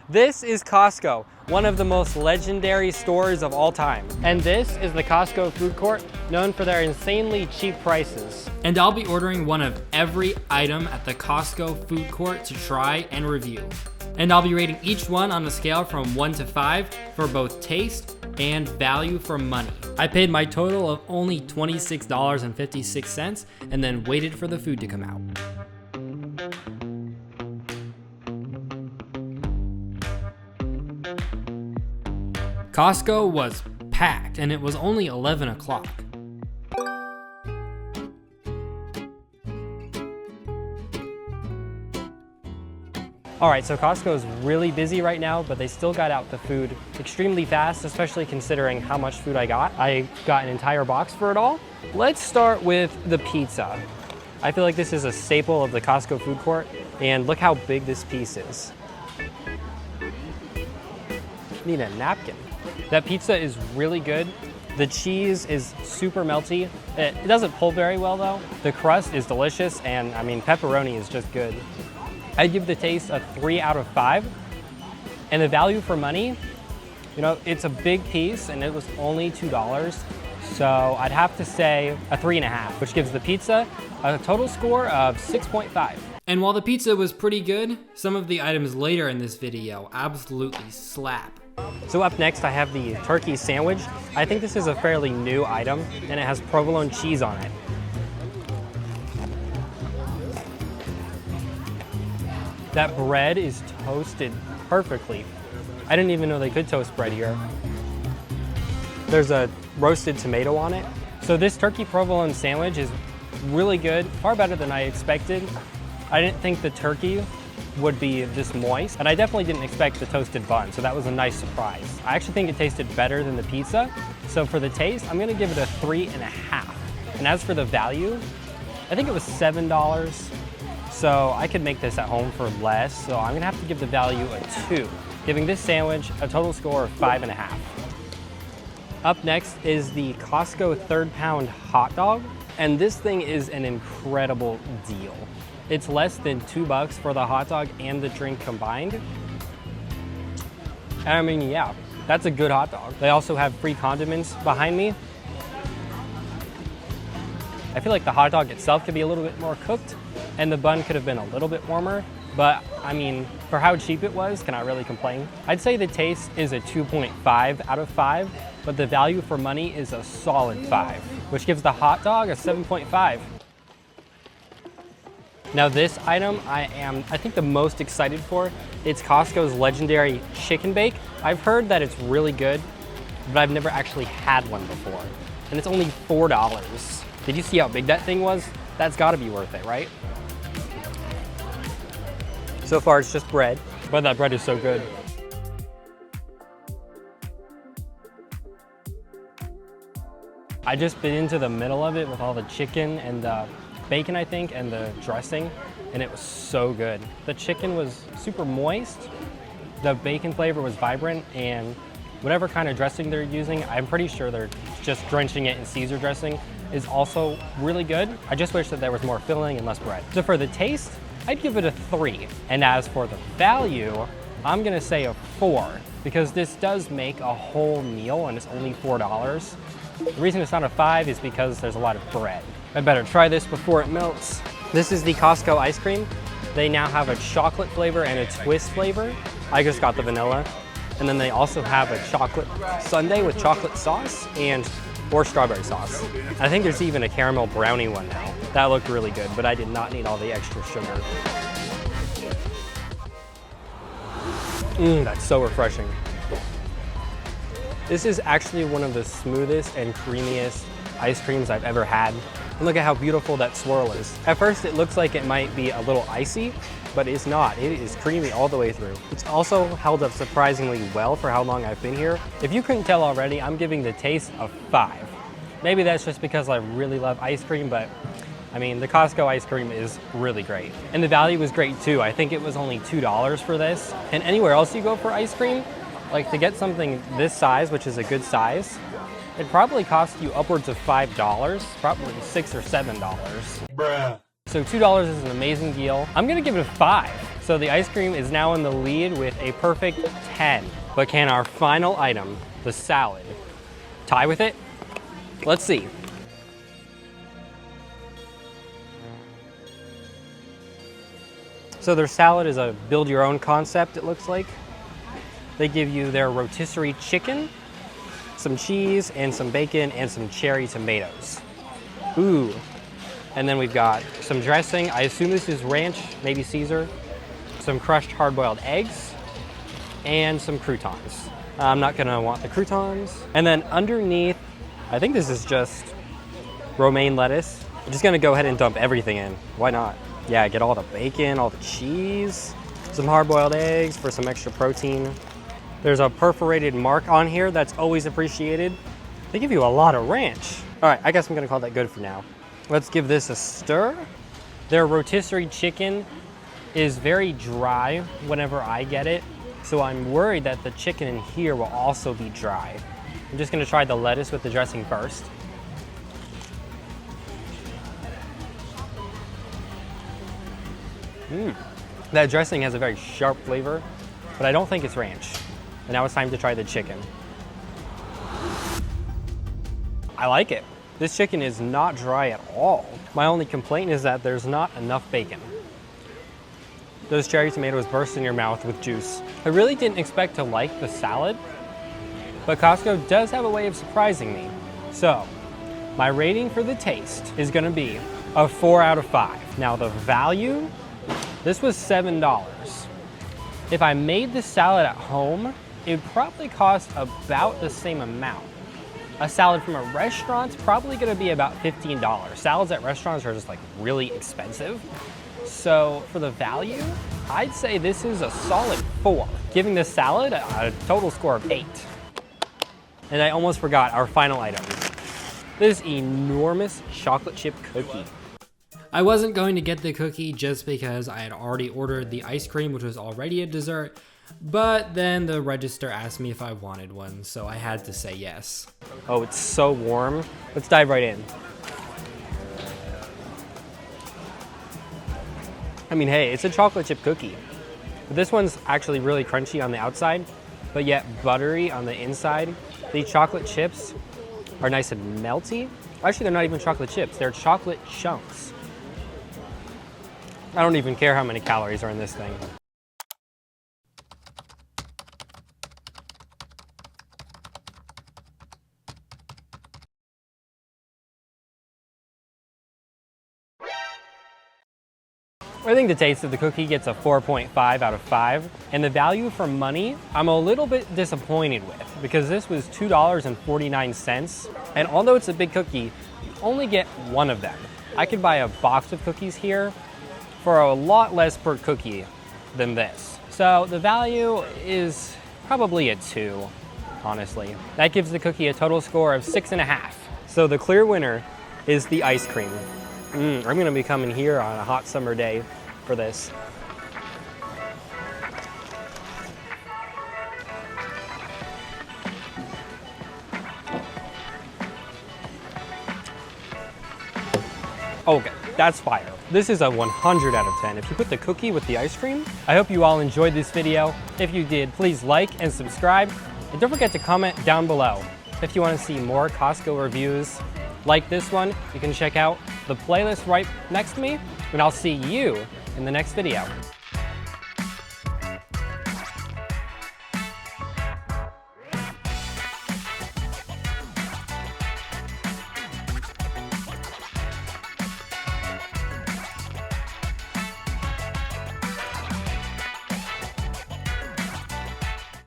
This is Costco, one of the most legendary stores of all time. And this is the Costco food court, known for their insanely cheap prices. And I'll be ordering one of every item at the Costco food court to try and review. And I'll be rating each one on a scale from 1 to 5 for both taste and value for money. I paid my total of only $26.56 and then waited for the food to come out. Costco was packed and it was only 11 o'clock. All right, so Costco is really busy right now, but they still got out the food extremely fast, especially considering how much food I got. I got an entire box for it all. Let's start with the pizza. I feel like this is a staple of the Costco food court, and look how big this piece is. Need a napkin. That pizza is really good. The cheese is super melty. It doesn't pull very well though. The crust is delicious, and I mean, pepperoni is just good. I'd give the taste a 3 out of 5. And the value for money, you know, it's a big piece and it was only $2. So I'd have to say a 3.5, which gives the pizza a total score of 6.5. And while the pizza was pretty good, some of the items later in this video absolutely slap. So up next, I have the turkey sandwich. I think this is a fairly new item and it has provolone cheese on it. That bread is toasted perfectly. I didn't even know they could toast bread here. There's a roasted tomato on it. So this turkey provolone sandwich is really good, far better than I expected. I didn't think the turkey would be this moist, and I definitely didn't expect the toasted bun, so that was a nice surprise. I actually think it tasted better than the pizza. So for the taste, I'm gonna give it a 3.5. And as for the value, I think it was $7. So I could make this at home for less, so I'm gonna have to give the value a 2, giving this sandwich a total score of 5.5. Up next is the Costco 3rd pound hot dog, and this thing is an incredible deal. It's less than $2 for the hot dog and the drink combined. I mean, yeah, that's a good hot dog. They also have free condiments behind me. I feel like the hot dog itself could be a little bit more cooked, and the bun could have been a little bit warmer, but I mean, for how cheap it was, can I really complain? I'd say the taste is a 2.5 out of 5, but the value for money is a solid 5, which gives the hot dog a 7.5. Now this item I think the most excited for. It's Costco's legendary chicken bake. I've heard that it's really good, but I've never actually had one before. And it's only $4. Did you see how big that thing was? That's gotta be worth it, right? So far it's just bread, but that bread is so good. I just bit into the middle of it with all the chicken and the bacon, I think, and the dressing, and it was so good. The chicken was super moist, the bacon flavor was vibrant, and whatever kind of dressing they're using, I'm pretty sure they're just drenching it in Caesar dressing, is also really good. I just wish that there was more filling and less bread. So for the taste, I'd give it a 3. And as for the value, I'm gonna say a 4, because this does make a whole meal and it's only $4. The reason it's not a 5 is because there's a lot of bread. I better try this before it melts. This is the Costco ice cream. They now have a chocolate flavor and a twist flavor. I just got the vanilla. And then they also have a chocolate sundae with chocolate sauce or strawberry sauce. I think there's even a caramel brownie one now. That looked really good, but I did not need all the extra sugar. That's so refreshing. This is actually one of the smoothest and creamiest ice creams I've ever had. And look at how beautiful that swirl is. At first it looks like it might be a little icy, but it's not. It is creamy all the way through. It's also held up surprisingly well for how long I've been here. If you couldn't tell already, I'm giving the taste a 5. Maybe that's just because I really love ice cream, but I mean, the Costco ice cream is really great. And the value was great too. I think it was only $2 for this. And anywhere else you go for ice cream, like to get something this size, which is a good size, it probably cost you upwards of $5, probably $6 or $7. Bruh. So $2 is an amazing deal. I'm gonna give it a 5. So the ice cream is now in the lead with a perfect 10. But can our final item, the salad, tie with it? Let's see. So their salad is a build your own concept, it looks like. They give you their rotisserie chicken, some cheese, and some bacon, and some cherry tomatoes. Ooh. And then we've got some dressing. I assume this is ranch, maybe Caesar. Some crushed hard-boiled eggs, and some croutons. I'm not gonna want the croutons. And then underneath, I think this is just romaine lettuce. I'm just gonna go ahead and dump everything in. Why not? Yeah, get all the bacon, all the cheese, some hard-boiled eggs for some extra protein. There's a perforated mark on here that's always appreciated. They give you a lot of ranch. All right, I guess I'm gonna call that good for now. Let's give this a stir. Their rotisserie chicken is very dry whenever I get it, so I'm worried that the chicken in here will also be dry. I'm just gonna try the lettuce with the dressing first. That dressing has a very sharp flavor, but I don't think it's ranch. And now it's time to try the chicken. I like it. This chicken is not dry at all. My only complaint is that there's not enough bacon. Those cherry tomatoes burst in your mouth with juice. I really didn't expect to like the salad, but Costco does have a way of surprising me. So, my rating for the taste is gonna be a 4 out of 5. Now the value, this was $7. If I made this salad at home, it would probably cost about the same amount. A salad from a restaurant's probably gonna be about $15. Salads at restaurants are just like really expensive. So for the value, I'd say this is a solid 4, giving this salad a total score of 8. And I almost forgot our final item. This enormous chocolate chip cookie. I wasn't going to get the cookie just because I had already ordered the ice cream, which was already a dessert, but then the register asked me if I wanted one, so I had to say yes. Oh, it's so warm. Let's dive right in. I mean, hey, it's a chocolate chip cookie. But this one's actually really crunchy on the outside, but yet buttery on the inside. The chocolate chips are nice and melty. Actually, they're not even chocolate chips, they're chocolate chunks. I don't even care how many calories are in this thing. I think the taste of the cookie gets a 4.5 out of 5, and the value for money, I'm a little bit disappointed with, because this was $2.49, and although it's a big cookie, you only get one of them. I could buy a box of cookies here for a lot less per cookie than this. So the value is probably a 2, honestly. That gives the cookie a total score of 6.5. So the clear winner is the ice cream. I'm gonna be coming here on a hot summer day for this. Okay, that's fire. This is a 100 out of 10. If you put the cookie with the ice cream, I hope you all enjoyed this video. If you did, please like and subscribe. And don't forget to comment down below. If you want to see more Costco reviews like this one, you can check out the playlist right next to me, and I'll see you in the next video.